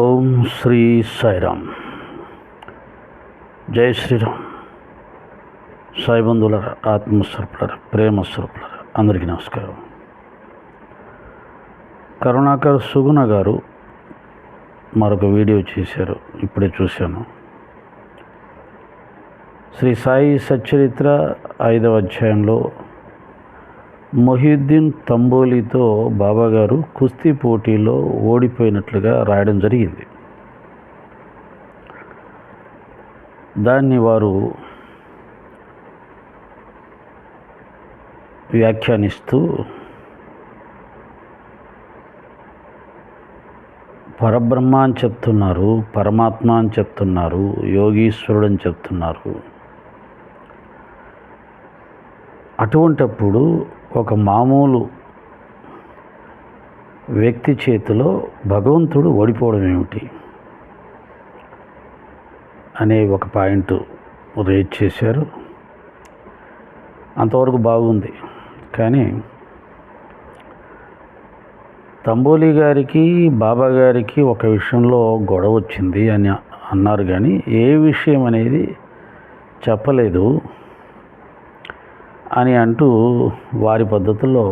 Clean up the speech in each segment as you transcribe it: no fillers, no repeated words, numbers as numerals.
ఓం శ్రీ సాయిరామ్. జై శ్రీరామ్. సాయి బంధువులరా, ఆత్మస్వరూపులరా, ప్రేమ స్వరూపులరా, అందరికీ నమస్కారం. కరుణాకర్ సుగుణ గారు మరొక వీడియో చేశారు, ఇప్పుడే చూశాను. శ్రీ సాయి సచ్చరిత్ర 5వ అధ్యాయంలో మొహియుద్దీన్ తంబోలితో బాబాగారు కుస్తీ పోటీలో ఓడిపోయినట్లుగా రాయడం జరిగింది. దాన్ని వారు వ్యాఖ్యానిస్తూ పరబ్రహ్మ అని చెప్తున్నారు, పరమాత్మ అని చెప్తున్నారు, యోగీశ్వరుడు అని చెప్తున్నారు. అటువంటప్పుడు ఒక మామూలు వ్యక్తి చేతిలో భగవంతుడు ఓడిపోవడం ఏమిటి అనే ఒక పాయింట్ రేజ్ చేశారు. అంతవరకు బాగుంది. కానీ తంబోలి గారికి బాబా గారికి ఒక విషయంలో గొడవ వచ్చింది అని అన్నారు, కానీ ఏ విషయం అనేది చెప్పలేదు అని అంటూ వారి పద్ధతుల్లో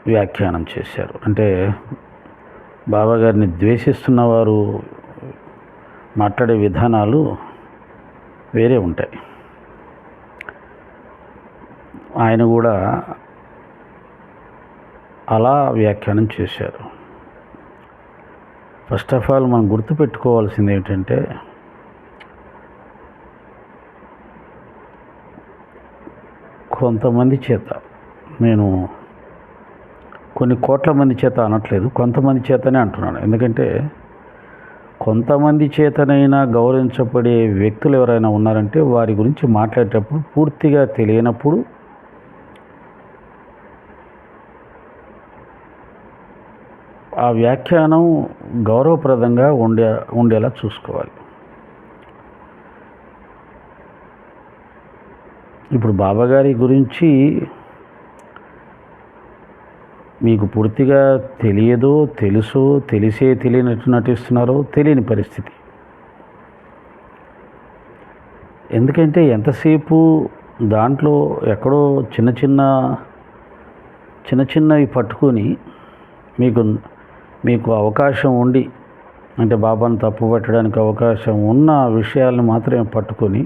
వ్యాఖ్యానం చేశారు. అంటే బాబా గారిని ద్వేషిస్తున్న వారు మాట్లాడే విధానాలు వేరే ఉంటాయి. ఆయన కూడా అలా వ్యాఖ్యానం చేశారు. ఫస్ట్ ఆఫ్ ఆల్ మనం గుర్తుపెట్టుకోవాల్సింది ఏంటంటే, కొంతమంది చేత, నేను కొన్ని కోట్ల మంది చేత అనట్లేదు, కొంతమంది చేతనే అంటున్నాను. ఎందుకంటే కొంతమంది చేతనైనా గౌరవించబడే వ్యక్తులు ఎవరైనా ఉన్నారంటే వారి గురించి మాట్లాడేటప్పుడు పూర్తిగా తెలియనప్పుడు ఆ వ్యాఖ్యానం గౌరవప్రదంగా ఉండేలా చూసుకోవాలి. ఇప్పుడు బాబాగారి గురించి మీకు పూర్తిగా తెలియదో తెలుసో, తెలిసే తెలియనట్టు నటిస్తున్నారో తెలియని పరిస్థితి. ఎందుకంటే ఎంతసేపు దాంట్లో ఎక్కడో చిన్న చిన్నవి పట్టుకొని మీకు అవకాశం ఉండి, అంటే బాబాను తప్పు పట్టడానికి అవకాశం ఉన్న విషయాలను మాత్రమే పట్టుకొని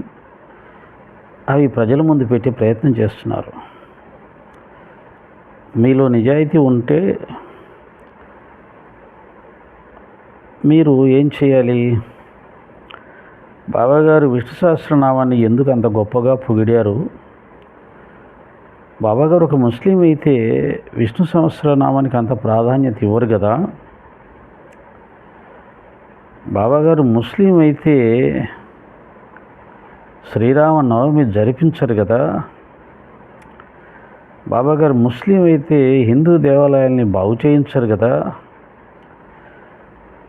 అవి ప్రజల ముందు పెట్టే ప్రయత్నం చేస్తున్నారు. మీలో నిజాయితీ ఉంటే మీరు ఏం చేయాలి? బాబాగారు విష్ణు సహస్రనామాన్ని ఎందుకు అంత గొప్పగా పొగిడారు? బాబాగారు ఒక ముస్లిం అయితే విష్ణు సహస్రనామానికి అంత ప్రాధాన్యత ఇవ్వరు కదా. బాబాగారు ముస్లిం అయితే శ్రీరామనవమి జరిపించరు కదా. బాబాగారు ముస్లిం అయితే హిందూ దేవాలయాల్ని బాగు చేయించరు కదా.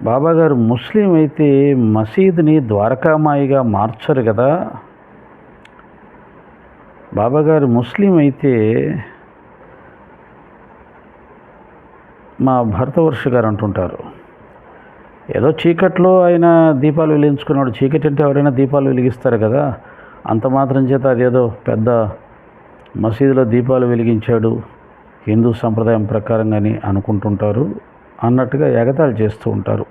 బాబాగారు ముస్లిం అయితే మసీదుని ద్వారకామాయిగా మార్చరు కదా. బాబాగారు ముస్లిం అయితే మా భరతవర్ష గారు అంటుంటారు, ఏదో చీకట్లో ఆయన దీపాలు వెలిగించుకున్నాడు. చీకటి అంటే ఎవరైనా దీపాలు వెలిగిస్తారు కదా, అంత మాత్రం చేత అదేదో పెద్ద మసీదులో దీపాలు వెలిగించాడు హిందూ సంప్రదాయం ప్రకారంగాని అనుకుంటుంటారు అన్నట్టుగా ఎగతాళి చేస్తూ ఉంటారు.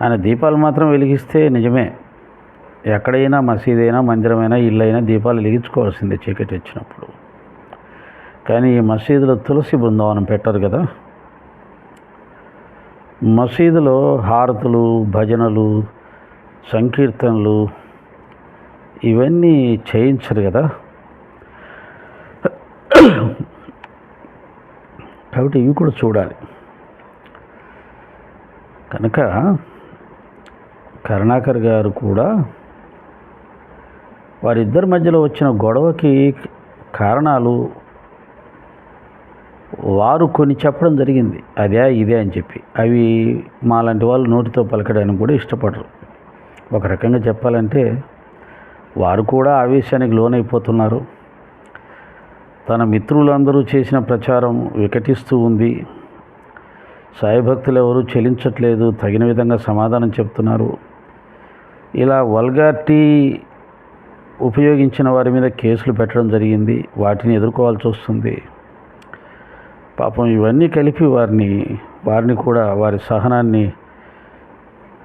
ఆయన దీపాలు మాత్రం వెలిగిస్తే నిజమే, ఎక్కడైనా మసీదైనా మందిరమైనా ఇల్లైనా దీపాలు వెలిగించుకోవాల్సిందే చీకటి వచ్చినప్పుడు. కానీ ఈ మసీదులో తులసి బృందావనం పెట్టరు కదా. మసీదులో హారతులు, భజనలు, సంకీర్తనలు ఇవన్నీ చేయించరు కదా. కాబట్టి ఇవి కూడా చూడాలి. కనుక కరుణాకర్ గారు కూడా వారిద్దరి మధ్యలో వచ్చిన గొడవకి కారణాలు వారు కొన్ని చెప్పడం జరిగింది, అదే ఇదే అని చెప్పి. అవి మాలాంటి వాళ్ళు నోటితో పలకడానికి కూడా ఇష్టపడరు. ఒక రకంగా చెప్పాలంటే వారు కూడా ఆవేశానికి లోనైపోతున్నారు. తన మిత్రులందరూ చేసిన ప్రచారం వికటిస్తూ ఉంది. సాయి భక్తులు ఎవరు చెలించట్లేదు, తగిన విధంగా సమాధానం చెప్తున్నారు. ఇలా వల్గారిటీ ఉపయోగించిన వారి మీద కేసులు పెట్టడం జరిగింది, వాటిని ఎదుర్కోవాల్సి వస్తుంది. పాపం ఇవన్నీ కలిపి వారిని కూడా వారి సహనాన్ని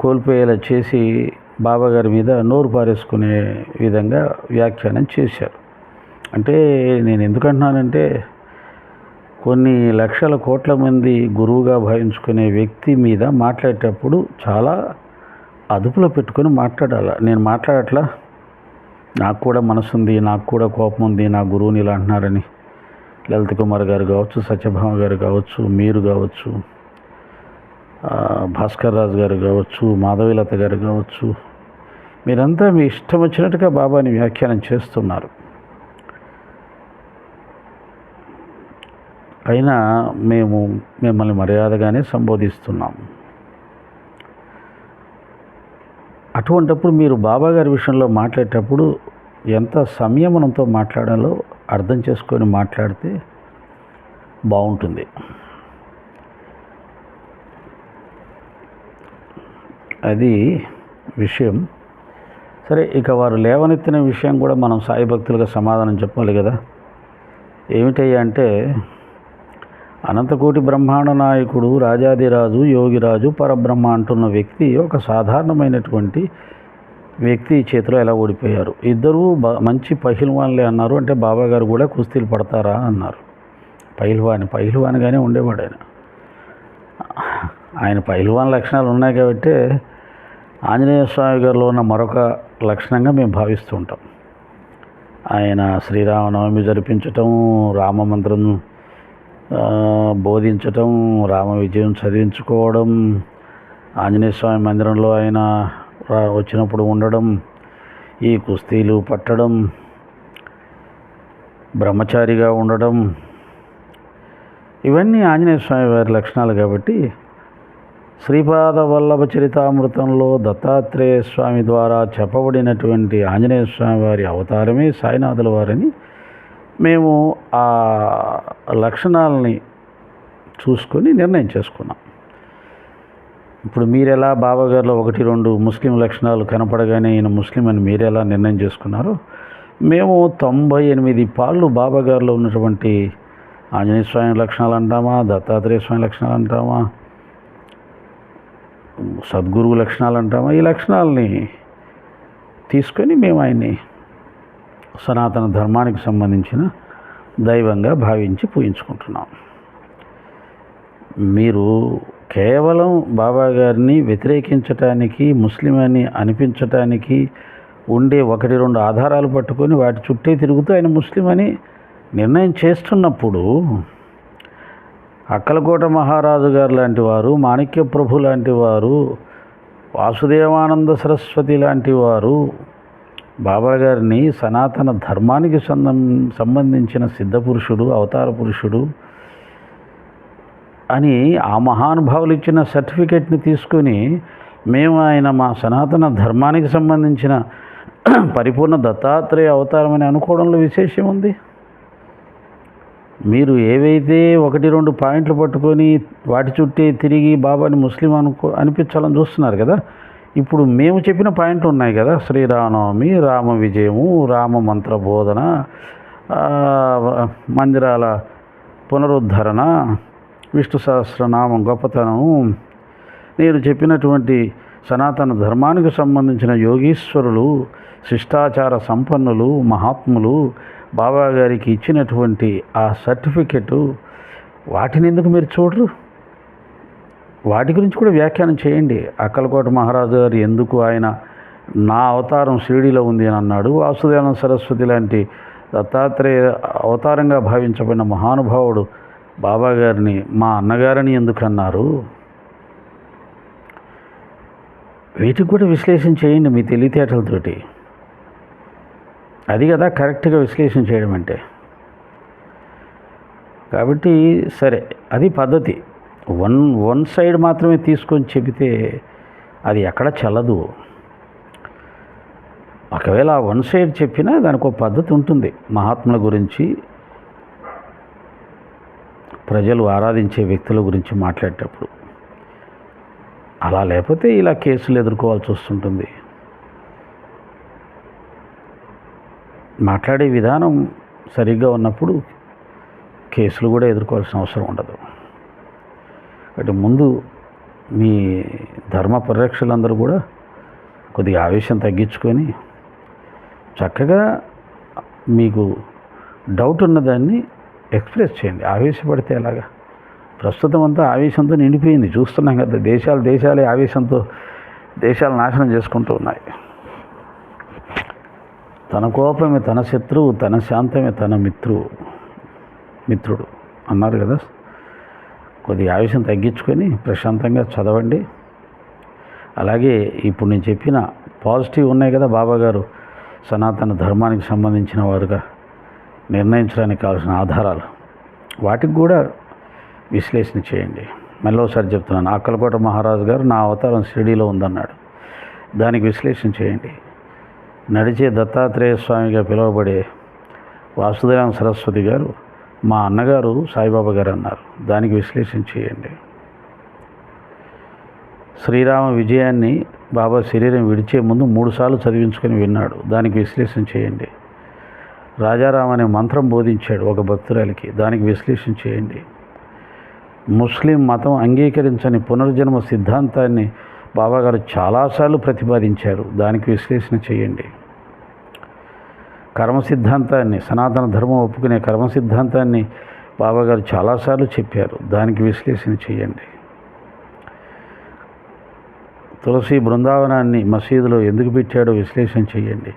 కోల్పోయేలా చేసి బాబాగారి మీద నోరు పారేసుకునే విధంగా వ్యాఖ్యానం చేశారు. అంటే నేను ఎందుకంటున్నానంటే, కొన్ని లక్షల కోట్ల మంది గురువుగా భావించుకునే వ్యక్తి మీద మాట్లాడేటప్పుడు చాలా అదుపులో పెట్టుకొని మాట్లాడాలి. నేను మాట్లాడట్లా, నాకు కూడా మనసు ఉంది, నాకు కూడా కోపం ఉంది, నా గురువుని ఇలా అంటున్నారని. లలిత్ కుమార్ గారు కావచ్చు, సత్యభామ గారు కావచ్చు, మీరు కావచ్చు, భాస్కర్ రాజు గారు కావచ్చు, మాధవీలత గారు కావచ్చు, మీరంతా మీ ఇష్టం వచ్చినట్టుగా బాబాని వ్యాఖ్యానం చేస్తున్నారు. అయినా మేము మిమ్మల్ని మర్యాదగానే సంబోధిస్తున్నాం. అటువంటప్పుడు మీరు బాబాగారి విషయంలో మాట్లాడేటప్పుడు ఎంత సంయమనంతో మాట్లాడాలో అర్థం చేసుకొని మాట్లాడితే బాగుంటుంది. అది విషయం. సరే, ఇక వారు లేవనెత్తిన విషయం కూడా మనం సాయి భక్తులుగా సమాధానం చెప్పాలి కదా. ఏమిటయ్యా అంటే, అనంతకోటి బ్రహ్మాండ నాయకుడు, రాజాదిరాజు, యోగిరాజు, పరబ్రహ్మ అంటున్న వ్యక్తి ఒక సాధారణమైనటువంటి వ్యక్తి చేతిలో ఎలా ఓడిపోయారు. ఇద్దరూ మంచి పహిల్వాన్లే అన్నారు. అంటే బాబాగారు కూడా కుస్తీలు పడతారా అన్నారు. పహిల్వాన్గానే ఉండేవాడు ఆయన పహిల్వాన్ లక్షణాలు ఉన్నాయి కాబట్టి ఆంజనేయ స్వామి గారిలో ఉన్న మరొక లక్షణంగా మేము భావిస్తూ ఉంటాం. ఆయన శ్రీరామనవమి జరిపించటం, రామమంత్రం బోధించటం, రామ విజయం చదివించుకోవడం, ఆంజనేయ స్వామి మందిరంలో ఆయన వచ్చినప్పుడు ఉండడం, ఈ కుస్తీలు పట్టడం, బ్రహ్మచారిగా ఉండడం, ఇవన్నీ ఆంజనేయ స్వామి వారి లక్షణాలు. కాబట్టి శ్రీపాద వల్లభ చరితామృతంలో దత్తాత్రేయ స్వామి ద్వారా చెప్పబడినటువంటి ఆంజనేయ స్వామి వారి అవతారమే సాయినాథుల వారని మేము ఆ లక్షణాలని చూసుకొని నిర్ణయం చేసుకున్నాం. ఇప్పుడు మీరెలా బాబాగారిలో 1-2 ముస్లిం లక్షణాలు కనపడగానే ఈయన ముస్లిం అని మీరెలా నిర్ణయం చేసుకున్నారో, మేము 98 పాళ్ళు బాబాగారిలో ఉన్నటువంటి ఆంజనేయ స్వామి లక్షణాలు అంటామా, దత్తాత్రేయ స్వామి లక్షణాలు అంటామా, సద్గురువు లక్షణాలు అంటామా, ఈ లక్షణాలని తీసుకొని మేము ఆయన్ని సనాతన ధర్మానికి సంబంధించిన దైవంగా భావించి పూజించుకుంటున్నాం. మీరు కేవలం బాబా గారిని వ్యతిరేకించటానికి, ముస్లిం అని అనిపించటానికి ఉండే 1-2 ఆధారాలు పట్టుకొని వాటి చుట్టే తిరుగుతూ ఆయన ముస్లిం అని నిర్ణయం చేస్తున్నప్పుడు, అక్కలకోట మహారాజు గారు లాంటి వారు, మాణిక్య ప్రభు లాంటి వారు, వాసుదేవానంద సరస్వతి లాంటి వారు బాబా గారిని సనాతన ధర్మానికి సంబంధించిన సిద్ధపురుషుడు, అవతార పురుషుడు అని ఆ మహానుభావులు ఇచ్చిన సర్టిఫికెట్ని తీసుకొని మేము ఆయన మా సనాతన ధర్మానికి సంబంధించిన పరిపూర్ణ దత్తాత్రేయ అవతారం అని అనుకోవడంలో విశేషం ఉంది. మీరు ఏవైతే 1-2 పాయింట్లు పట్టుకొని వాటి చుట్టే తిరిగి బాబాని ముస్లిం అనిపించాలని చూస్తున్నారు కదా. ఇప్పుడు మేము చెప్పిన పాయింట్లు ఉన్నాయి కదా, శ్రీరామనవమి, రామ విజయము, రామ మంత్ర బోధన, మందిరాల పునరుద్ధరణ, విష్ణు సహస్రనామం గొప్పతనం, నేను చెప్పినటువంటి సనాతన ధర్మానికి సంబంధించిన యోగీశ్వరులు, శిష్టాచార సంపన్నులు, మహాత్ములు బాబా గారికి ఇచ్చినటువంటి ఆ సర్టిఫికెటు, వాటిని ఎందుకు మీరు చూడరు? వాటి గురించి కూడా వ్యాఖ్యానం చేయండి. అక్కలకోట మహారాజు గారు ఎందుకు ఆయన నా అవతారం షిరిడీలో ఉంది అని అన్నాడు, వాసుదేవానంద సరస్వతి లాంటి దత్తాత్రేయ అవతారంగా భావించబడిన మహానుభావుడు బాబా గారిని మా అన్నగారని ఎందుకు అన్నారు? వీటికి కూడా విశ్లేషణ చేయండి మీ తెలివితేటలతోటి. అది కదా కరెక్ట్గా విశ్లేషణ చేయడం అంటే. కాబట్టి సరే, అది పద్ధతి. వన్ సైడ్ మాత్రమే తీసుకొని చెబితే అది ఎక్కడ చెల్లదు. ఒకవేళ ఆ వన్ సైడ్ చెప్పినా దానికి ఒక పద్ధతి ఉంటుంది. మహాత్ముల గురించి, ప్రజలు ఆరాధించే వ్యక్తుల గురించి మాట్లాడేటప్పుడు అలా లేకపోతే ఇలా కేసులు ఎదుర్కోవాల్సి వస్తుంటుంది. మాట్లాడే విధానం సరిగ్గా ఉన్నప్పుడు కేసులు కూడా ఎదుర్కోవాల్సిన అవసరం ఉండదు. కాబట్టి ముందు మీ ధర్మ పరిరక్షకులందరూ కూడా కొద్దిగా ఆవేశం తగ్గించుకొని చక్కగా మీకు డౌట్ ఉన్నదాన్ని ఎక్స్ప్రెస్ చేయండి. ఆవేశపడితే ఎలాగా? ప్రస్తుతం అంతా ఆవేశంతో నిండిపోయింది, చూస్తున్నాం కదా. దేశాలే ఆవేశంతో దేశాలు నాశనం చేసుకుంటూ ఉన్నాయి. తన కోపమే తన శత్రువు, తన శాంతమే తన మిత్రుడు అన్నారు కదా. కొద్దిగా ఆవేశం తగ్గించుకొని ప్రశాంతంగా చదవండి. అలాగే ఇప్పుడు నేను చెప్పిన పాజిటివ్ ఉన్నాయి కదా, బాబాగారు సనాతన ధర్మానికి సంబంధించిన వారుగా నిర్ణయించడానికి కావాల్సిన ఆధారాలు, వాటికి కూడా విశ్లేషణ చేయండి. మళ్ళీ ఒకసారి చెప్తున్నాను, అక్కలకోట మహారాజు గారు నా అవతారం షిరిడీలో ఉందన్నాడు, దానికి విశ్లేషణ చేయండి. నడిచే దత్తాత్రేయ స్వామిగా పిలువబడే వాసుదేవ సరస్వతి గారు మా అన్నగారు సాయిబాబా గారు అన్నారు, దానికి విశ్లేషణ చేయండి. శ్రీరామ విజయాన్ని బాబా శరీరం విడిచే ముందు 3 సార్లు చదివించుకొని విన్నాడు, దానికి విశ్లేషణ చేయండి. రాజారాం అనే మంత్రం బోధించాడు ఒక భక్తురాలికి, దానికి విశ్లేషణ చేయండి. ముస్లిం మతం అంగీకరించని పునర్జన్మ సిద్ధాంతాన్ని బాబాగారు చాలాసార్లు ప్రతిపాదించారు, దానికి విశ్లేషణ చేయండి. కర్మ సిద్ధాంతాన్ని, సనాతన ధర్మం ఒప్పుకునే కర్మ సిద్ధాంతాన్ని బాబాగారు చాలాసార్లు చెప్పారు, దానికి విశ్లేషణ చేయండి. తులసి బృందావనాన్ని మసీదులో ఎందుకు పెట్టాడో విశ్లేషణ చేయండి.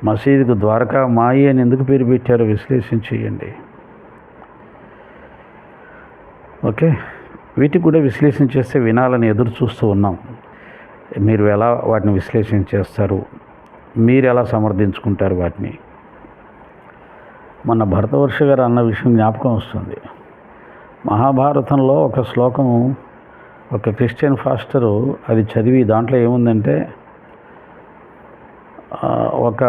మసీదుకు ద్వారకా మాయి అని ఎందుకు పేరు పెట్టారో విశ్లేషణ చేయండి. ఓకే, వీటికి కూడా విశ్లేషణ చేస్తే వినాలని ఎదురు చూస్తూ ఉన్నాం. మీరు ఎలా వాటిని విశ్లేషణ చేస్తారు, మీరు ఎలా సమర్థించుకుంటారు వాటిని? మొన్న భరతవర్ష గారు అన్న విషయం జ్ఞాపకం వస్తుంది. మహాభారతంలో ఒక శ్లోకము ఒక క్రిస్టియన్ ఫాస్టరు అది చదివి దాంట్లో ఏముందంటే, ఒక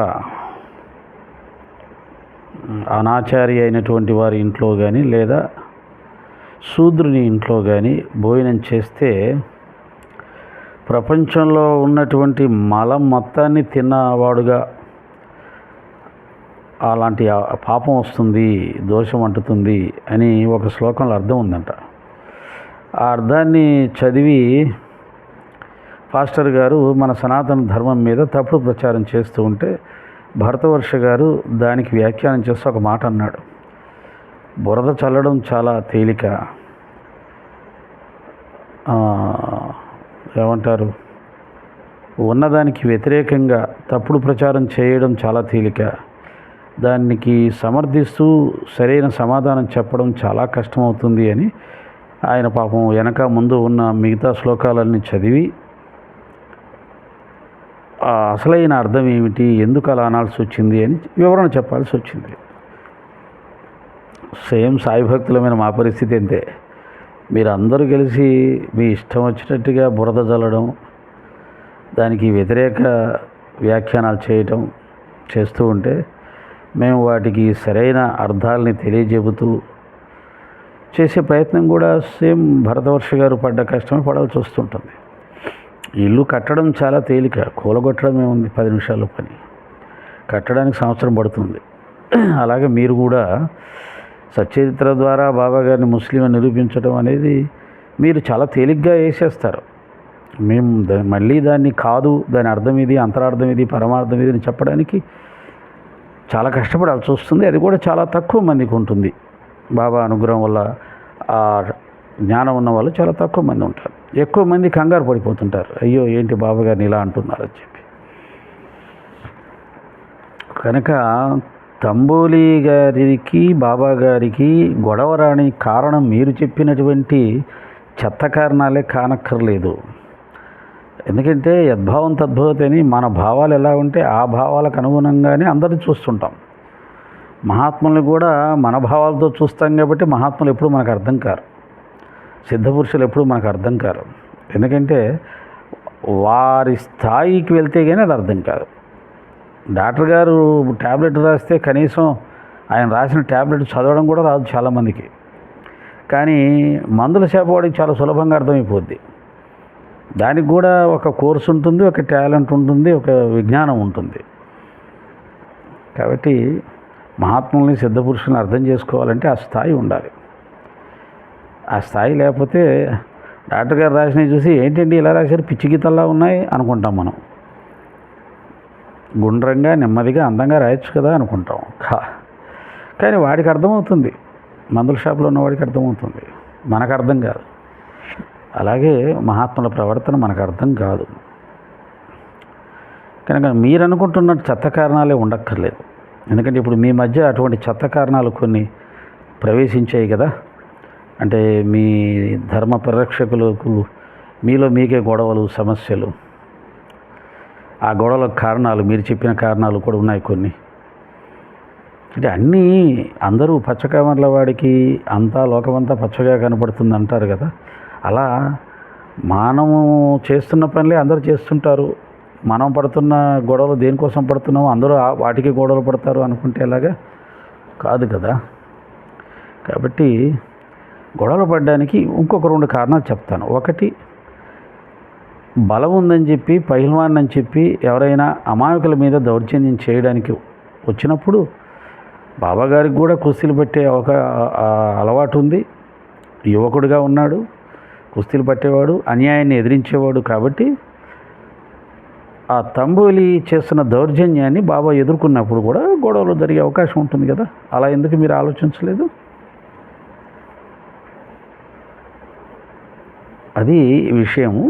అనాచారి అయినటువంటి వారి ఇంట్లో కానీ లేదా శూద్రుని ఇంట్లో కానీ భోజనం చేస్తే ప్రపంచంలో ఉన్నటువంటి మలం మొత్తాన్ని తిన్నవాడుగా అలాంటి పాపం వస్తుంది, దోషం అంటుతుంది అని ఒక శ్లోకంలో అర్థం ఉందంట. ఆ అర్థాన్ని చదివి పాస్టర్ గారు మన సనాతన ధర్మం మీద తప్పుడు ప్రచారం చేస్తూ ఉంటే భరతవర్ష గారు దానికి వ్యాఖ్యానం చేస్తూ ఒక మాట అన్నాడు, బురద చల్లడం చాలా తేలిక, ఏమంటారు, ఉన్నదానికి వ్యతిరేకంగా తప్పుడు ప్రచారం చేయడం చాలా తేలిక, దానికి సమర్థిస్తూ సరైన సమాధానం చెప్పడం చాలా కష్టమవుతుంది అని ఆయన పాపం వెనక ముందు ఉన్న మిగతా శ్లోకాలన్నీ చదివి అసలైన అర్థం ఏమిటి, ఎందుకు అలా అనాల్సి వచ్చింది అని వివరణ చెప్పాల్సి వచ్చింది. సేమ్ సాయి భక్తులమైన మా పరిస్థితి అంతే. మీరు అందరూ కలిసి మీ ఇష్టం వచ్చినట్టుగా బురద జల్లడం, దానికి వ్యతిరేక వ్యాఖ్యానాలు చేయటం చేస్తూ ఉంటే మేము వాటికి సరైన అర్థాలని తెలియజెబుతూ చేసే ప్రయత్నం కూడా సేమ్ భరతవర్ష గారు పడ్డ కష్టమే పడాల్సి వస్తుంటుంది. ఇల్లు కట్టడం చాలా తేలిక, కూలగొట్టడం ఏముంది, 10 నిమిషాల్లో పని. కట్టడానికి సంవత్సరం పడుతుంది. అలాగే మీరు కూడా సచ్చరిత్ర ద్వారా బాబా గారిని ముస్లిం అని నిరూపించడం అనేది మీరు చాలా తేలిగ్గా వేసేస్తారు. మేము మళ్ళీ దాన్ని కాదు, దాని అర్థం ఇది, అంతరార్థం ఇది, పరమార్థం ఇది అని చెప్పడానికి చాలా కష్టపడాల్సి వస్తుంది. అది కూడా చాలా తక్కువ మందికి ఉంటుంది. బాబా అనుగ్రహం వల్ల ఆ జ్ఞానం ఉన్న వాళ్ళు చాలా తక్కువ మంది ఉంటారు. ఎక్కువ మంది కంగారు పడిపోతుంటారు, అయ్యో ఏంటి బాబా గారిని ఇలా అంటున్నారని చెప్పి. కనుక తంబోలి గారికి బాబా గారికి గొడవ రాని కారణం మీరు చెప్పినటువంటి చెత్త కారణాలే కానక్కర్లేదు. ఎందుకంటే యద్భావం తద్భవతి అని మన భావాలు ఎలా ఉంటే ఆ భావాలకు అనుగుణంగానే అందరినీ చూస్తుంటాం. మహాత్ముల్ని కూడా మన భావాలతో చూస్తాం కాబట్టి మహాత్ములు ఎప్పుడు మనకు అర్థం కారు, సిద్ధపురుషులు ఎప్పుడు మనకు అర్థం కారు. ఎందుకంటే వారి స్థాయికి వెళ్తే కానీ అది అర్థం కాదు. డాక్టర్ గారు ట్యాబ్లెట్ రాస్తే కనీసం ఆయన రాసిన ట్యాబ్లెట్ చదవడం కూడా రాదు చాలామందికి. కానీ మందుల చేపవాడికి చాలా సులభంగా అర్థమైపోద్ది. దానికి కూడా ఒక కోర్సు ఉంటుంది, ఒక టాలెంట్ ఉంటుంది, ఒక విజ్ఞానం ఉంటుంది. కాబట్టి మహాత్ముల్ని, సిద్ధపురుషుల్ని అర్థం చేసుకోవాలంటే ఆ స్థాయి ఉండాలి. ఆ స్థాయి లేకపోతే డాక్టర్ గారు రాసినవి చూసి ఏంటండి ఇలా రాశారు, పిచ్చి గీతల్లా ఉన్నాయి అనుకుంటాం మనం. గుండ్రంగా, నెమ్మదిగా, అందంగా రాయొచ్చు కదా అనుకుంటాం. కానీ వాడికి అర్థమవుతుంది, మందుల షాపులో ఉన్నవాడికి అర్థమవుతుంది, మనకు అర్థం కాదు. అలాగే మహాత్ముల ప్రవర్తన మనకు అర్థం కాదు. కనుక మీరు అనుకుంటున్నట్టు చెత్త కారణాలే ఉండక్కర్లేదు. ఎందుకంటే ఇప్పుడు మీ మధ్య అటువంటి చెత్త కారణాలు కొన్ని ప్రవేశించాయి కదా. అంటే మీ ధర్మ పరిరక్షకులకు మీలో మీకే గొడవలు, సమస్యలు, ఆ గొడవలకు కారణాలు మీరు చెప్పిన కారణాలు కూడా ఉన్నాయి కొన్ని. అంటే అన్నీ అందరూ పచ్చకామర్ల వాడికి అంతా లోకమంతా పచ్చగా కనపడుతుంది అంటారు కదా. అలా మనము చేస్తున్న పనులే అందరూ చేస్తుంటారు. మనం పడుతున్న గొడవలు దేనికోసం పడుతున్నామో అందరూ వాటికి గొడవలు పడతారు అనుకుంటే ఎలాగా కాదు కదా. కాబట్టి గొడవలు పడడానికి ఇంకొక 2 కారణాలు చెప్తాను. ఒకటి, బలం ఉందని చెప్పి, పైల్వాన్ అని చెప్పి ఎవరైనా అమాయకుల మీద దౌర్జన్యం చేయడానికి వచ్చినప్పుడు, బాబాగారికి కూడా కుస్తీలు పట్టే ఒక అలవాటు ఉంది. యువకుడిగా ఉన్నాడు, కుస్తీలు పట్టేవాడు, అన్యాయాన్ని ఎదిరించేవాడు. కాబట్టి ఆ తంబోలి చేస్తున్న దౌర్జన్యాన్ని బాబా ఎదుర్కొన్నప్పుడు కూడా గొడవలు జరిగే అవకాశం ఉంటుంది కదా. అలా ఎందుకు మీరు ఆలోచించలేదు? అది విషయము.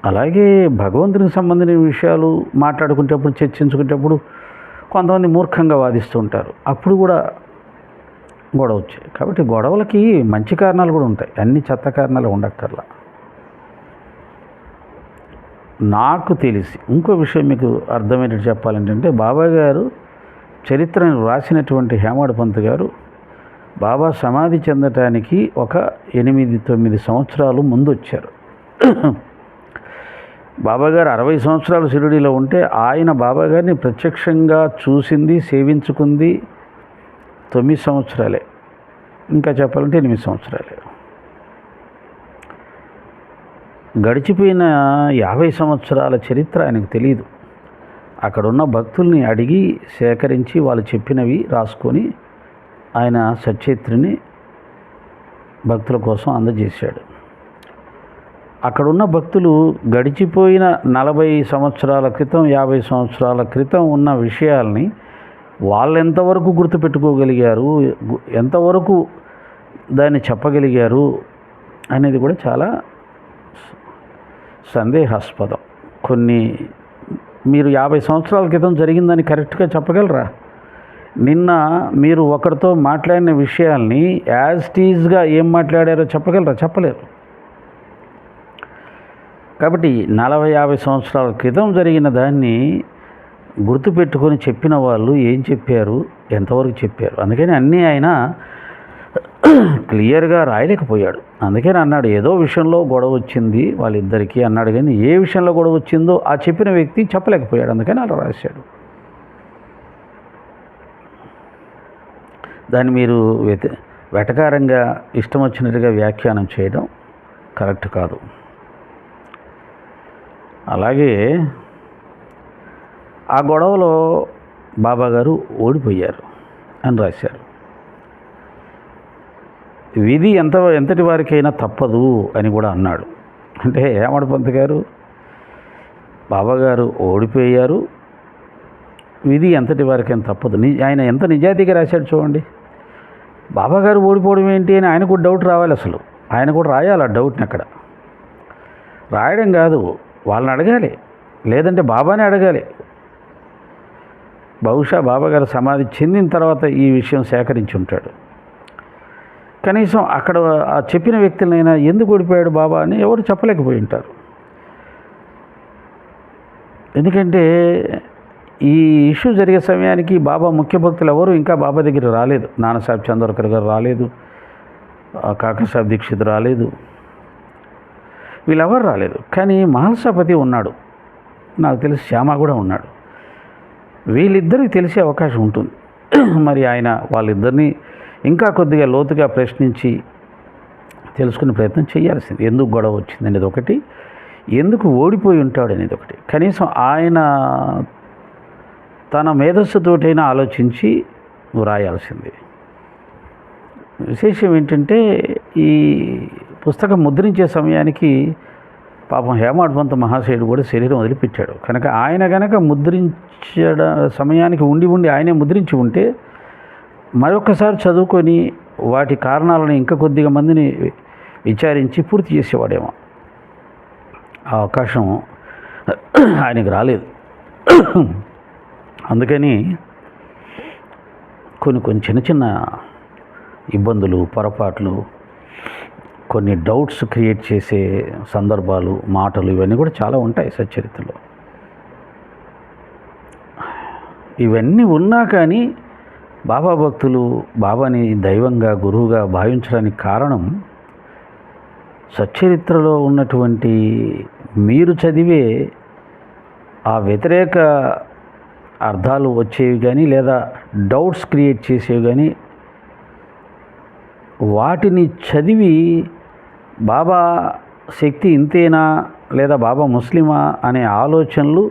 అలాగే భగవంతునికి సంబంధించిన విషయాలు మాట్లాడుకునేటప్పుడు, చర్చించుకునేటప్పుడు కొంతమంది మూర్ఖంగా వాదిస్తూ ఉంటారు. అప్పుడు కూడా గొడవ వచ్చాయి. కాబట్టి గొడవలకి మంచి కారణాలు కూడా ఉంటాయి, అన్ని చెత్త కారణాలు ఉండక్కర్లా. నాకు తెలిసి ఇంకో విషయం మీకు అర్థమయ్యేటట్టు చెప్పాలంటే, బాబా గారు చరిత్రను రాసినటువంటి హేమాడ్ పంత్ గారు బాబా సమాధి చెందటానికి ఒక 8-9 సంవత్సరాలు ముందు వచ్చారు. బాబాగారు 60 సంవత్సరాలు షిరిడీలో ఉంటే ఆయన బాబాగారిని ప్రత్యక్షంగా చూసింది, సేవించుకుంది 9 సంవత్సరాలే. ఇంకా చెప్పాలంటే 8 సంవత్సరాలే. గడిచిపోయిన 50 సంవత్సరాల చరిత్ర ఆయనకు తెలియదు. అక్కడున్న భక్తుల్ని అడిగి సేకరించి వాళ్ళు చెప్పినవి రాసుకొని ఆయన సచరిత్రని భక్తుల కోసం అందజేశాడు. అక్కడున్న భక్తులు గడిచిపోయిన 40 సంవత్సరాల క్రితం, 50 సంవత్సరాల క్రితం ఉన్న విషయాల్ని వాళ్ళు ఎంతవరకు గుర్తుపెట్టుకోగలిగారు, ఎంతవరకు దాన్ని చెప్పగలిగారు అనేది కూడా చాలా సందేహాస్పదం. కొన్ని మీరు 50 సంవత్సరాల క్రితం జరిగిందని కరెక్ట్గా చెప్పగలరా? నిన్న మీరు ఒకరితో మాట్లాడిన విషయాల్ని యాజ్ టీజ్గా ఏం మాట్లాడారో చెప్పగలరా? చెప్పలేరు. కాబట్టి 40-50 సంవత్సరాల క్రితం జరిగిన దాన్ని గుర్తుపెట్టుకొని చెప్పిన వాళ్ళు ఏం చెప్పారు, ఎంతవరకు చెప్పారు? అందుకని అన్నీ ఆయన క్లియర్గా రాయలేకపోయాడు. అందుకని అన్నాడు ఏదో విషయంలో గొడవ వచ్చింది వాళ్ళిద్దరికీ అన్నాడు, కానీ ఏ విషయంలో గొడవ వచ్చిందో ఆ చెప్పిన వ్యక్తి చెప్పలేకపోయాడు. అందుకని అలా రాశాడు. దాన్ని మీరు వెటకారంగా ఇష్టం వచ్చినట్టుగా వ్యాఖ్యానం చేయడం కరెక్ట్ కాదు. అలాగే ఆ గొడవలో బాబాగారు ఓడిపోయారు అని రాశారు. విధి ఎంతటి వారికైనా తప్పదు అని కూడా అన్నాడు. అంటే హేమాడ్ పంత్ గారు బాబాగారు ఓడిపోయారు, విధి ఎంతటి వారికైనా తప్పదు. ఆయన ఎంత నిజాయితీగా రాశాడు చూడండి. బాబాగారు ఓడిపోవడం ఏంటి అని ఆయన కూడా డౌట్ రావాలి. అసలు ఆయన కూడా రాయాలి ఆ డౌట్ని. అక్కడ రాయడం కాదు, వాళ్ళని అడగాలి, లేదంటే బాబానే అడగాలి. బహుశా బాబాగారు సమాధి చెందిన తర్వాత ఈ విషయం సేకరించి ఉంటాడు. కనీసం అక్కడ ఆ చెప్పిన వ్యక్తులైనా ఎందుకు ఓడిపోయాడు బాబా అని ఎవరు చెప్పలేకపోయి ఉంటారు. ఎందుకంటే ఈ ఇష్యూ జరిగే సమయానికి బాబా ముఖ్య భక్తులు ఎవరు ఇంకా బాబా దగ్గర రాలేదు. నానాసాహెబ్ చందోర్కర్ గారు రాలేదు, కాకాసాహెబ్ దీక్షిత్ రాలేదు, వీళ్ళెవరు రాలేదు. కానీ మహల్సాపతి ఉన్నాడు, నాకు తెలిసి శ్యామ కూడా ఉన్నాడు. వీళ్ళిద్దరికి తెలిసే అవకాశం ఉంటుంది. మరి ఆయన వాళ్ళిద్దరినీ ఇంకా కొద్దిగా లోతుగా ప్రశ్నించి తెలుసుకునే ప్రయత్నం చేయాల్సింది. ఎందుకు గొడవ వచ్చింది అనేది ఒకటి, ఎందుకు ఓడిపోయి ఉంటాడు అనేది ఒకటి. కనీసం ఆయన తన మేధస్సుతోటైనా ఆలోచించి వ్రాయాల్సింది. విశేషం ఏంటంటే ఈ పుస్తకం ముద్రించే సమయానికి పాపం హేమాడ్ పంత్ మహాశయుడు కూడా శరీరం వదిలిపెట్టాడు. కనుక ఆయన గనక ముద్రించడ సమయానికి ఉండి ఆయనే ముద్రించి ఉంటే మరొకసారి చదువుకొని వాటి కారణాలను ఇంకా కొద్దిగా మందిని విచారించి పూర్తి చేసేవాడేమో. ఆ అవకాశం ఆయనకు రాలేదు. అందుకని కొన్ని చిన్న చిన్న ఇబ్బందులు, పొరపాట్లు, కొన్ని డౌట్స్ క్రియేట్ చేసే సందర్భాలు, మాటలు ఇవన్నీ కూడా చాలా ఉంటాయి సచ్చరిత్రలో. ఇవన్నీ ఉన్నా కానీ బాబా భక్తులు బాబాని దైవంగా, గురువుగా భావించడానికి కారణం సచ్చరిత్రలో ఉన్నటువంటి మీరు చదివే ఆ వ్యతిరేక అర్థాలు వచ్చేవి కానీ లేదా డౌట్స్ క్రియేట్ చేసేవి కానీ వాటిని చదివి బాబా శక్తి ఇంతేనా లేదా బాబా ముస్లిమా అనే ఆలోచనలు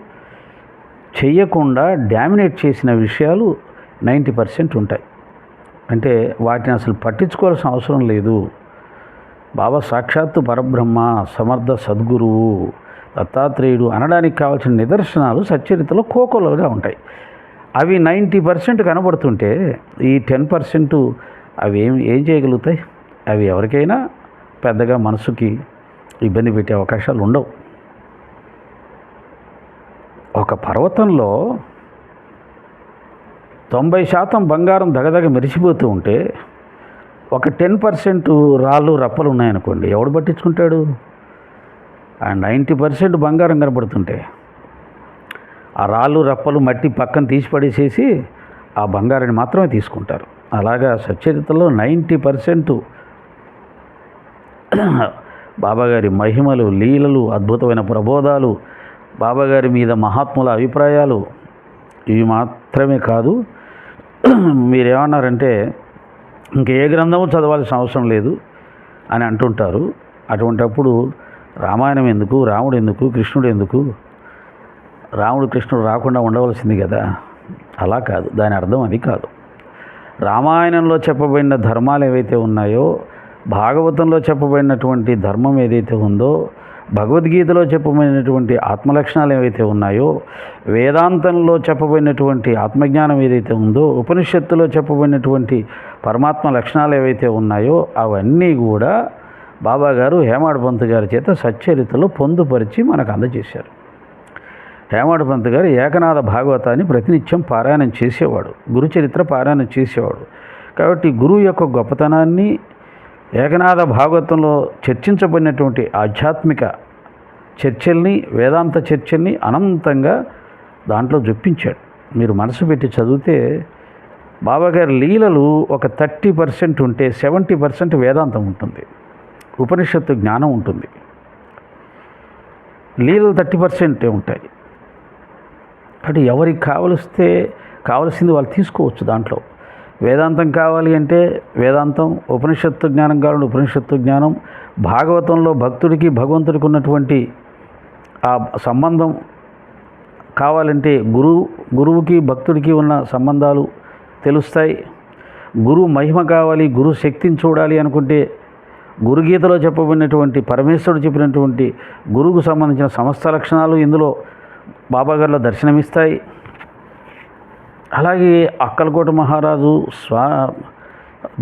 చెయ్యకుండా డామినేట్ చేసిన విషయాలు 90% ఉంటాయి. అంటే వాటిని అసలు పట్టించుకోవాల్సిన అవసరం లేదు. బాబా సాక్షాత్తు పరబ్రహ్మ, సమర్థ సద్గురువు, దత్తాత్రేయుడు అనడానికి కావాల్సిన నిదర్శనాలు సచ్చరిత్రలో కోకొల్లలుగా ఉంటాయి. అవి 90% కనబడుతుంటే ఈ 10% అవి ఏం చేయగలుగుతాయి? అవి ఎవరికైనా పెద్దగా మనసుకి ఇబ్బంది పెట్టే అవకాశాలు ఉండవు. ఒక పర్వతంలో 90% బంగారం దగదగ మెరిసిపోతూ ఉంటే ఒక 10% రాళ్ళు రప్పలు ఉన్నాయనుకోండి, ఎవడు పట్టించుకుంటాడు? ఆ 90% బంగారం కనబడుతుంటే ఆ రాళ్ళు రప్పలు మట్టి పక్కన తీసి పడేసేసి ఆ బంగారాన్ని మాత్రమే తీసుకుంటారు. అలాగా సచ్చరిత్రలో 90% బాబాగారి మహిమలు, లీలలు, అద్భుతమైన ప్రబోధాలు, బాబాగారి మీద మహాత్ముల అభిప్రాయాలు ఇవి మాత్రమే కాదు. మీరేమన్నారంటే ఇంకే గ్రంథము చదవాల్సిన అవసరం లేదు అని అంటుంటారు. అటువంటప్పుడు రామాయణం ఎందుకు, రాముడు ఎందుకు, కృష్ణుడు ఎందుకు? రాముడు కృష్ణుడు రాకుండా ఉండవలసింది కదా. అలా కాదు, దాని అర్థం అది కాదు. రామాయణంలో చెప్పబడిన ధర్మాలు ఏవైతే ఉన్నాయో, భాగవతంలో చెప్పబడినటువంటి ధర్మం ఏదైతే ఉందో, భగవద్గీతలో చెప్పబడినటువంటి ఆత్మలక్షణాలు ఏవైతే ఉన్నాయో, వేదాంతంలో చెప్పబడినటువంటి ఆత్మజ్ఞానం ఏదైతే ఉందో, ఉపనిషత్తులో చెప్పబడినటువంటి పరమాత్మ లక్షణాలు ఏవైతే ఉన్నాయో అవన్నీ కూడా బాబాగారు హేమాడ్ పంత్ గారి చేత సచ్చరిత్రలో పొందుపరిచి మనకు అందజేశారు. హేమాడ్ పంత్ గారు ఏకనాథ భాగవతాన్ని ప్రతినిత్యం పారాయణం చేసేవాడు, గురుచరిత్ర పారాయణం చేసేవాడు. కాబట్టి గురువు యొక్క గొప్పతనాన్ని ఏకనాథ భాగవతంలో చర్చించబడినటువంటి ఆధ్యాత్మిక చర్చల్ని, వేదాంత చర్చల్ని అనంతంగా దాంట్లో జొప్పించాడు. మీరు మనసు పెట్టి చదివితే బాబాగారి లీలలు ఒక 30% ఉంటే 70% వేదాంతం ఉంటుంది, ఉపనిషత్తు జ్ఞానం ఉంటుంది. లీలలు 30% ఉంటాయి. అంటే ఎవరికి కావలసింది వాళ్ళు తీసుకోవచ్చు. దాంట్లో వేదాంతం కావాలి అంటే వేదాంతం, ఉపనిషత్తు జ్ఞానం కావాలంటే ఉపనిషత్తు జ్ఞానం, భాగవతంలో భక్తుడికి భగవంతుడికి ఉన్నటువంటి ఆ సంబంధం కావాలంటే గురువుకి భక్తుడికి ఉన్న సంబంధాలు తెలుస్తాయి. గురువు మహిమ కావాలి, గురు శక్తిని చూడాలి అనుకుంటే గురుగీతలో చెప్పబడినటువంటి పరమేశ్వరుడు చెప్పినటువంటి గురువుకు సంబంధించిన సమస్త లక్షణాలు ఇందులో బాబాగారిలో దర్శనమిస్తాయి. అలాగే అక్కలకోట మహారాజు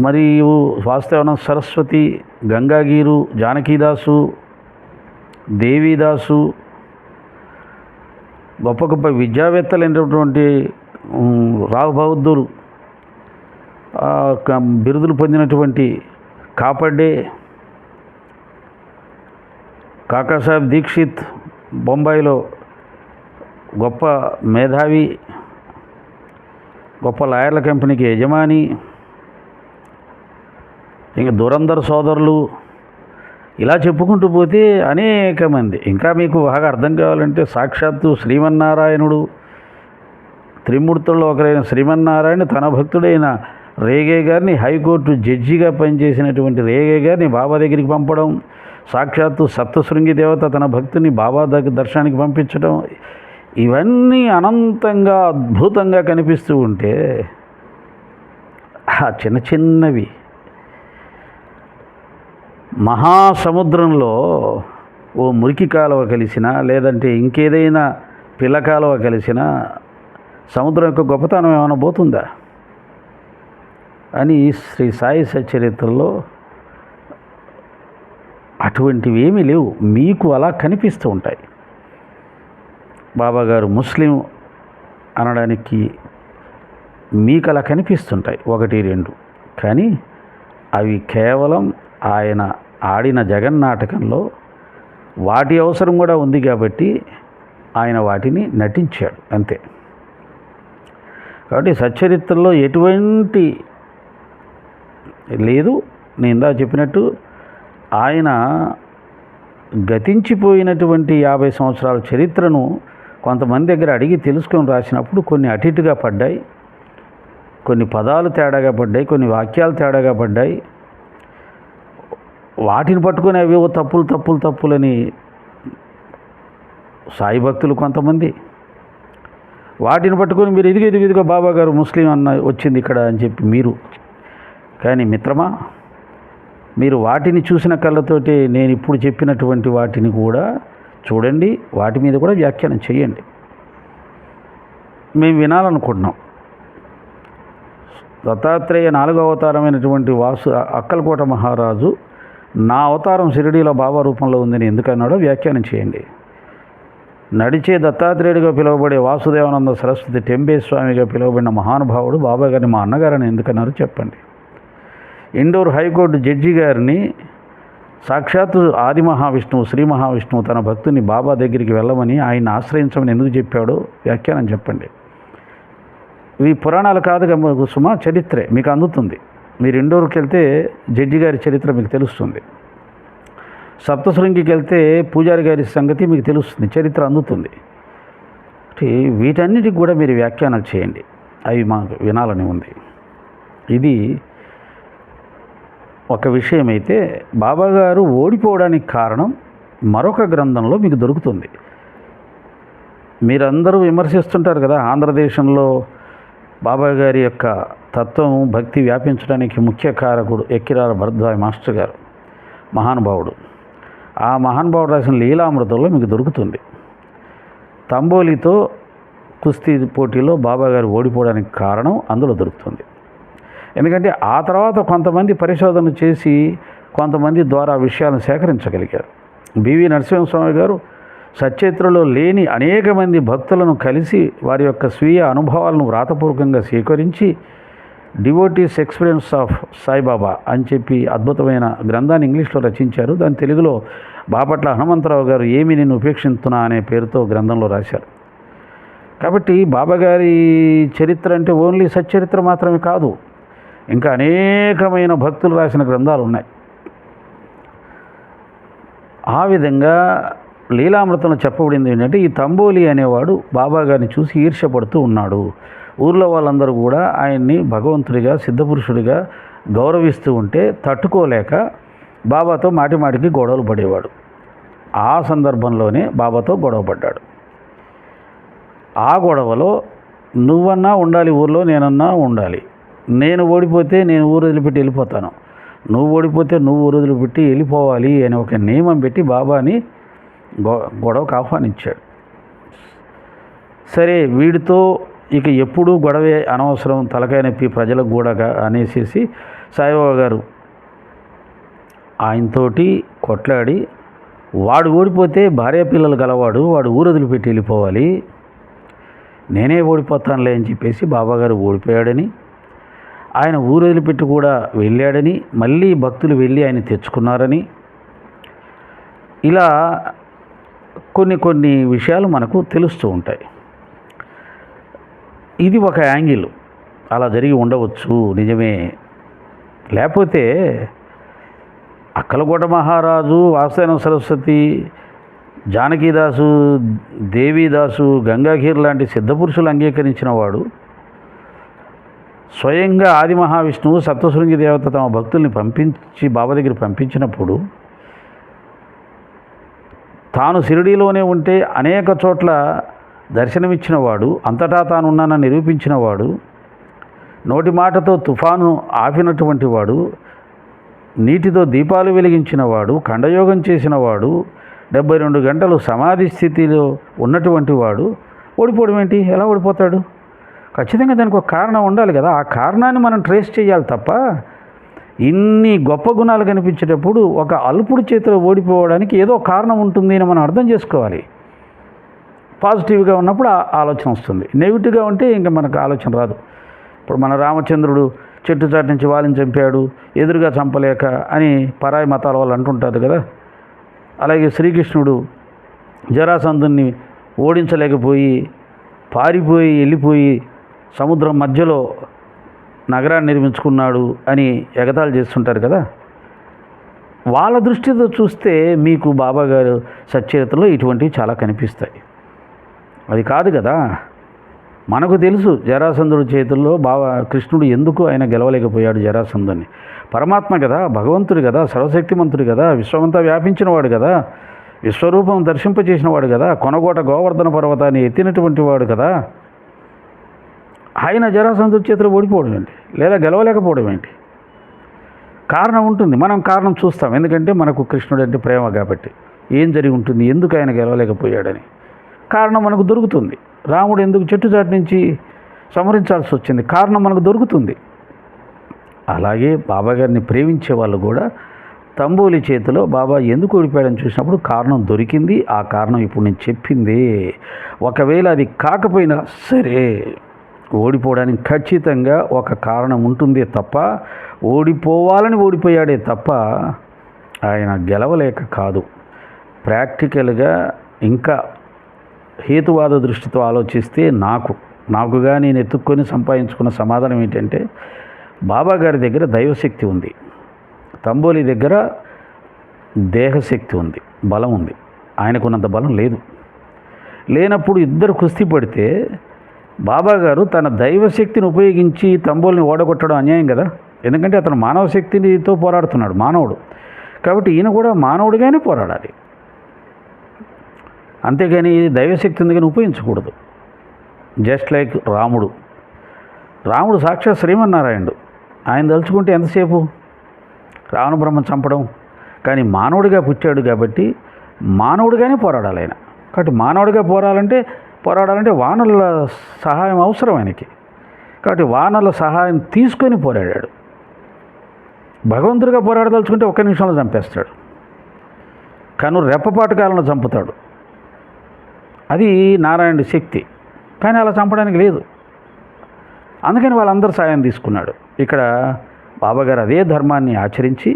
మరియు వాస్తవానంద సరస్వతి, గంగాగీరు, జానకీదాసు, దేవీదాసు, గొప్ప గొప్ప విద్యావేత్తలైనటువంటి రావు బహదూర్ బిరుదులు పొందినటువంటి కాపడ్డే, కాకాసాహెబ్ దీక్షిత్ బొంబాయిలో గొప్ప మేధావి, గొప్ప లాయర్ల కంపెనీకి యజమాని, ఇంకా దురంధర్ సోదరులు, ఇలా చెప్పుకుంటూ పోతే అనేక మంది. ఇంకా మీకు బాగా అర్థం కావాలంటే సాక్షాత్తు శ్రీమన్నారాయణుడు, త్రిమూర్తుల్లో ఒకరైన శ్రీమన్నారాయణ తన భక్తుడైన రేగే గారిని హైకోర్టు జడ్జిగా పనిచేసినటువంటి రేగే గారిని బాబా దగ్గరికి పంపడం, సాక్షాత్తు సప్తశృంగి దేవత తన భక్తుని బాబా దర్శనానికి పంపించడం, ఇవన్నీ అనంతంగా అద్భుతంగా కనిపిస్తూ ఉంటే ఆ చిన్న చిన్నవి మహాసముద్రంలో ఓ మురికి కాలువ కలిసినా, లేదంటే ఇంకేదైనా పిల్ల కాలువ కలిసినా సముద్రం యొక్క గొప్పతనం ఏమైనా పోతుందా అని శ్రీ సాయి సచ్చరిత్రలో అటువంటివి ఏమీ లేవు. మీకు అలా కనిపిస్తూ ఉంటాయి. బాబాగారు ముస్లిం అనడానికి మీకు అలా కనిపిస్తుంటాయి, 1, 2. కానీ అవి కేవలం ఆయన ఆడిన జగన్నాటకంలో వాటి అవసరం కూడా ఉంది కాబట్టి ఆయన వాటిని నటించాడు అంతే. కాబట్టి సచ్చరిత్రలో ఎటువంటి లేదు. నేను ఇందా చెప్పినట్టు ఆయన గతించిపోయినటువంటి 50 సంవత్సరాల చరిత్రను కొంతమంది దగ్గర అడిగి తెలుసుకొని రాసినప్పుడు కొన్ని అటు ఇటుగా పడ్డాయి, కొన్ని పదాలు తేడాగా పడ్డాయి, కొన్ని వాక్యాలు తేడాగా పడ్డాయి. వాటిని పట్టుకొని అవేవో తప్పులని సాయి భక్తులు కొంతమంది, వాటిని పట్టుకొని మీరు ఇదిగో బాబా గారు ముస్లిం అన్న వచ్చింది ఇక్కడ అని చెప్పి మీరు. కానీ మిత్రమా, మీరు వాటిని చూసిన కళ్ళతోటి నేను ఇప్పుడు చెప్పినటువంటి వాటిని కూడా చూడండి, వాటి మీద కూడా వ్యాఖ్యానం చేయండి. మేము వినాలనుకుంటున్నాం. దత్తాత్రేయ 4వ అవతారమైనటువంటి అక్కలకోట మహారాజు నా అవతారం షిరిడీలో బాబా రూపంలో ఉందని ఎందుకన్నాడో వ్యాఖ్యానం చేయండి. నడిచే దత్తాత్రేయుడిగా పిలువబడే వాసుదేవానంద సరస్వతి టెంబేస్వామిగా పిలువబడిన మహానుభావుడు బాబా గారిని మా అన్నగారని ఎందుకన్నారు చెప్పండి. ఇండోర్ హైకోర్టు జడ్జి గారిని సాక్షాత్తు ఆది మహావిష్ణువు శ్రీ మహావిష్ణువు తన భక్తుని బాబా దగ్గరికి వెళ్ళమని ఆయన్ని ఆశ్రయించమని ఎందుకు చెప్పాడో వ్యాఖ్యానం చెప్పండి. ఇవి పురాణాలు కాదు సుమా, చరిత్రే మీకు అందుతుంది. మీరు ఇండోర్కి వెళ్తే జడ్జి గారి చరిత్ర మీకు తెలుస్తుంది. సప్తశృంగికి వెళ్తే పూజారి గారి సంగతి మీకు తెలుస్తుంది, చరిత్ర అందుతుంది. వీటన్నిటికి కూడా మీరు వ్యాఖ్యానాలు చేయండి, అవి మాకు వినాలని ఉంది. ఇది ఒక విషయం అయితే, బాబాగారు ఓడిపోవడానికి కారణం మరొక గ్రంథంలో మీకు దొరుకుతుంది. మీరందరూ విమర్శిస్తుంటారు కదా, ఆంధ్రదేశంలో బాబాగారి యొక్క తత్వం భక్తి వ్యాపించడానికి ముఖ్య కారకుడు ఎక్కిరాల భరద్వాజ మాస్టర్ గారు, మహానుభావుడు. ఆ మహానుభావుడు రాసిన లీలామృతంలో మీకు దొరుకుతుంది. తంబోలితో కుస్తీ పోటీలో బాబాగారు ఓడిపోవడానికి కారణం అందులో దొరుకుతుంది. ఎందుకంటే ఆ తర్వాత కొంతమంది పరిశోధన చేసి కొంతమంది ద్వారా విషయాలను సేకరించగలిగారు. బివి నరసింహస్వామి గారు సచరిత్రలో లేని అనేక మంది భక్తులను కలిసి వారి యొక్క స్వీయ అనుభవాలను వ్రాతపూర్వకంగా స్వీకరించి డివోటీస్ ఎక్స్పీరియన్స్ ఆఫ్ సాయిబాబా అని చెప్పి అద్భుతమైన గ్రంథాన్ని ఇంగ్లీష్లో రచించారు. దాని తెలుగులో బాపట్ల హనుమంతరావు గారు ఏమి నేను ఉపేక్షిస్తున్నా అనే పేరుతో గ్రంథంలో రాశారు. కాబట్టి బాబాగారి చరిత్ర అంటే ఓన్లీ సచ్చరిత్ర మాత్రమే కాదు, ఇంకా అనేకమైన భక్తులు రాసిన గ్రంథాలు ఉన్నాయి. ఆ విధంగా లీలామృతంలో చెప్పబడింది ఏంటంటే, ఈ తంబోలి అనేవాడు బాబాగారిని చూసి ఈర్ష్యపడుతూ ఉన్నాడు. ఊర్లో వాళ్ళందరూ కూడా ఆయన్ని భగవంతుడిగా సిద్ధపురుషుడిగా గౌరవిస్తూ ఉంటే తట్టుకోలేక బాబాతో మాటిమాటికి గొడవలు పడేవాడు. ఆ సందర్భంలోనే బాబాతో గొడవ పడ్డాడు. ఆ గొడవలో నువ్వన్నా ఉండాలి ఊర్లో, నేనన్నా ఉండాలి, నేను ఓడిపోతే నేను ఊరు వదిలిపెట్టి వెళ్ళిపోతాను, నువ్వు ఓడిపోతే నువ్వు ఊరు వదిలిపెట్టి వెళ్ళిపోవాలి అని ఒక నియమం పెట్టి బాబాని గొడవకు ఆహ్వానించాడు. సరే, వీడితో ఇక ఎప్పుడూ గొడవే, అనవసరం, తలకాయ నొప్పి ప్రజలకు కూడా అనేసి సాయిబాబా గారు ఆయనతోటి కొట్లాడి, వాడు ఓడిపోతే భార్య పిల్లలు గలవాడు, వాడు ఊరు వదిలిపెట్టి వెళ్ళిపోవాలి, నేనే ఓడిపోతానులే అని చెప్పేసి బాబాగారు ఓడిపోయాడని, ఆయన ఊరు వదిలిపెట్టి కూడా వెళ్ళాడని, మళ్ళీ భక్తులు వెళ్ళి ఆయన తెచ్చుకున్నారని, ఇలా కొన్ని విషయాలు మనకు తెలుస్తూ ఉంటాయి. ఇది ఒక యాంగిల్, అలా జరిగి ఉండవచ్చు, నిజమే. లేకపోతే అక్కలకోట మహారాజు, వాసుదేవ సరస్వతి, జానకీదాసు, దేవీదాసు, గంగాఖీర్ లాంటి సిద్ధపురుషులు అంగీకరించిన వాడు స్వయంగా ఆది మహావిష్ణువు సప్తశృంగి దేవత తమ భక్తుల్ని పంపించి బాబా దగ్గర పంపించినప్పుడు తాను షిరిడీలోనే ఉంటే అనేక చోట్ల దర్శనమిచ్చినవాడు, అంతటా తానున్నానని నిరూపించినవాడు, నోటి మాటతో తుఫాను ఆపినటువంటి వాడు, నీటితో దీపాలు వెలిగించినవాడు, ఖండయోగం చేసినవాడు, 72 గంటలు సమాధి స్థితిలో ఉన్నటువంటి వాడు ఓడిపోవడం ఏంటి? ఎలా ఓడిపోతాడు? ఖచ్చితంగా దానికి ఒక కారణం ఉండాలి కదా. ఆ కారణాన్ని మనం ట్రేస్ చేయాలి తప్ప ఇన్ని గొప్ప గుణాలు కనిపించేటప్పుడు ఒక అల్పుడి చేతిలో ఓడిపోవడానికి ఏదో కారణం ఉంటుంది అని మనం అర్థం చేసుకోవాలి. పాజిటివ్గా ఉన్నప్పుడు ఆలోచన వస్తుంది, నెగిటివ్గా ఉంటే ఇంకా మనకు ఆలోచన రాదు. ఇప్పుడు మన రామచంద్రుడు చెట్టు చాటు నుంచి వాలిని చంపాడు, ఎదురుగా చంపలేక అని పరాయి మతాల వాళ్ళు అంటుంటారు కదా. అలాగే శ్రీకృష్ణుడు జరాసంధుని ఓడించలేకపోయి పారిపోయి వెళ్ళిపోయి సముద్రం మధ్యలో నగరాన్ని నిర్మించుకున్నాడు అని ఎగతాళి చేస్తుంటారు కదా. వాళ్ళ దృష్టితో చూస్తే మీకు బాబాగారు సచ్చరిత్రలో ఇటువంటివి చాలా కనిపిస్తాయి. అది కాదు కదా. మనకు తెలుసు జరాసంధుడి చేతుల్లో కృష్ణుడు ఎందుకు ఆయన గెలవలేకపోయాడు జరాసంధుని. పరమాత్మ కదా, భగవంతుడు కదా, సర్వశక్తిమంతుడు కదా, విశ్వమంతా వ్యాపించినవాడు కదా, విశ్వరూపం దర్శింపచేసినవాడు కదా, కొనగోట గోవర్ధన పర్వతాన్ని ఎత్తినటువంటి వాడు కదా. ఆయన జరాసంధుడి చేతిలో ఓడిపోవడం ఏంటి, లేదా గెలవలేకపోవడం ఏంటి? కారణం ఉంటుంది. మనం కారణం చూస్తాం, ఎందుకంటే మనకు కృష్ణుడు అంటే ప్రేమ కాబట్టి. ఏం జరిగి ఉంటుంది, ఎందుకు ఆయన గెలవలేకపోయాడని కారణం మనకు దొరుకుతుంది. రాముడు ఎందుకు చెట్టు చాటు నుంచి సంహరించాల్సి వచ్చింది, కారణం మనకు దొరుకుతుంది. అలాగే బాబాగారిని ప్రేమించే వాళ్ళు కూడా తంబోలి చేతిలో బాబా ఎందుకు ఓడిపోయాడని చూసినప్పుడు కారణం దొరికింది. ఆ కారణం ఇప్పుడు నేను చెప్పింది. ఒకవేళ అది కాకపోయినా సరే ఓడిపోవడానికి ఖచ్చితంగా ఒక కారణం ఉంటుందే తప్ప, ఓడిపోవాలని ఓడిపోయాడే తప్ప ఆయన గెలవలేక కాదు. ప్రాక్టికల్గా ఇంకా హేతువాద దృష్టితో ఆలోచిస్తే నాకుగా నేను ఎత్తుక్కొని సంపాదించుకున్న సమాధానం ఏంటంటే, బాబాగారి దగ్గర దైవశక్తి ఉంది, తంబోలి దగ్గర దేహశక్తి ఉంది, బలం ఉంది. ఆయనకున్నంత బలం లేదు. లేనప్పుడు ఇద్దరు కుస్తీ పడితే బాబాగారు తన దైవశక్తిని ఉపయోగించి తంబోలిని ఓడగొట్టడం అన్యాయం కదా. ఎందుకంటే అతను మానవ శక్తితో పోరాడుతున్నాడు, మానవుడు కాబట్టి ఈయన కూడా మానవుడిగానే పోరాడాలి. అంతేగాని దైవశక్తి ఉంది కానీ ఉపయోగించకూడదు. జస్ట్ లైక్ రాముడు సాక్షాత్ శ్రీమన్నారాయణుడు. ఆయన తలుచుకుంటే ఎంతసేపు రావణ బ్రహ్మను చంపడం. కానీ మానవుడిగా పుట్టాడు కాబట్టి మానవుడిగానే పోరాడాలి ఆయన. కాబట్టి మానవుడిగా పోరాడాలంటే వానరుల సహాయం అవసరం ఆయనకి. కాబట్టి వానరుల సహాయం తీసుకొని పోరాడాడు. భగవంతుడిగా పోరాడదలుచుకుంటే ఒక్క నిమిషంలో చంపేస్తాడు, కను రెప్పపాటు కాలంలో చంపుతాడు. అది నారాయణుడి శక్తి. కానీ అలా చంపడానికి లేదు. అందుకని వాళ్ళందరూ సాయం తీసుకున్నాడు. ఇక్కడ బాబాగారు అదే ధర్మాన్ని ఆచరించి,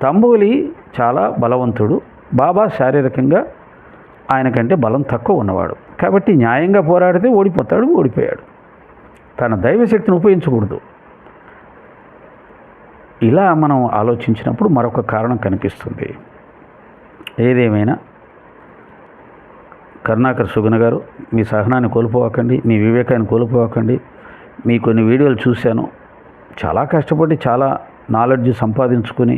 తంబోలి చాలా బలవంతుడు, బాబా శారీరకంగా ఆయనకంటే బలం తక్కువ ఉన్నవాడు కాబట్టి న్యాయంగా పోరాడితే ఓడిపోయాడు. తన దైవశక్తిని ఉపయోగించకూడదు. ఇలా మనం ఆలోచించినప్పుడు మరొక కారణం కనిపిస్తుంది. ఏదేమైనా కరుణాకర్ సుగుణ గారు, మీ సహనాన్ని కోల్పోవకండి, మీ వివేకాన్ని కోల్పోవకండి. మీ కొన్ని వీడియోలు చూశాను. చాలా కష్టపడి చాలా నాలెడ్జ్ సంపాదించుకుని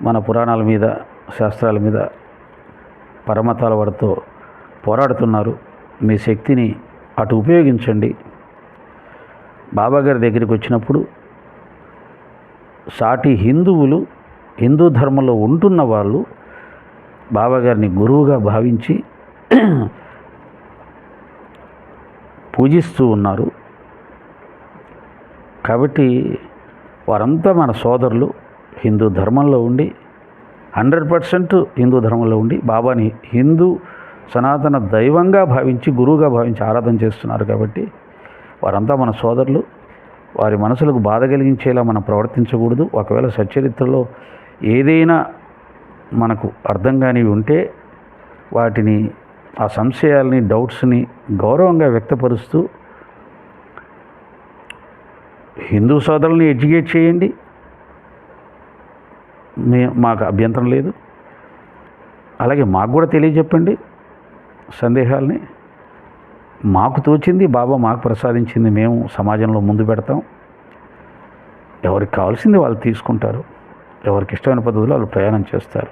మన పురాణాల మీద, శాస్త్రాల మీద, పరమతాల వారితో పోరాడుతున్నారు. మీ శక్తిని అటు ఉపయోగించండి. బాబాగారి దగ్గరికి వచ్చినప్పుడు సాటి హిందువులు, హిందూ ధర్మంలో ఉంటున్న వాళ్ళు బాబాగారిని గురువుగా భావించి పూజిస్తూ ఉన్నారు. కాబట్టి వారంతా మన సోదరులు. హిందూ ధర్మంలో ఉండి 100% హిందూ ధర్మంలో ఉండి బాబాని హిందూ సనాతన దైవంగా భావించి, గురువుగా భావించి ఆరాధన చేస్తున్నారు. కాబట్టి వారంతా మన సోదరులు. వారి మనసులకు బాధ కలిగించేలా మనం ప్రవర్తించకూడదు. ఒకవేళ సచ్చరిత్రలో ఏదైనా మనకు అర్థం కానివి ఉంటే వాటిని, ఆ సంశయాల్ని, డౌట్స్ని గౌరవంగా వ్యక్తపరుస్తూ హిందూ సోదరుల్ని ఎడ్యుకేట్ చేయండి. మాకు అభ్యంతరం లేదు. అలాగే మాకు కూడా తెలియజెప్పండి సందేహాల్ని. మాకు తోచింది బాబా మాకు ప్రసాదించింది మేము సమాజంలో ముందు పెడతాం. ఎవరికి కావాల్సింది వాళ్ళు తీసుకుంటారు, ఎవరికి ఇష్టమైన పద్ధతిలో వాళ్ళు ప్రయాణం చేస్తారు.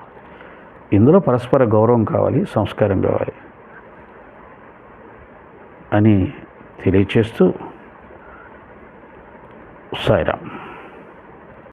ఇందులో పరస్పర గౌరవం కావాలి, సంస్కారం కావాలి అని తెలియచేస్తూ సాయిరామ్.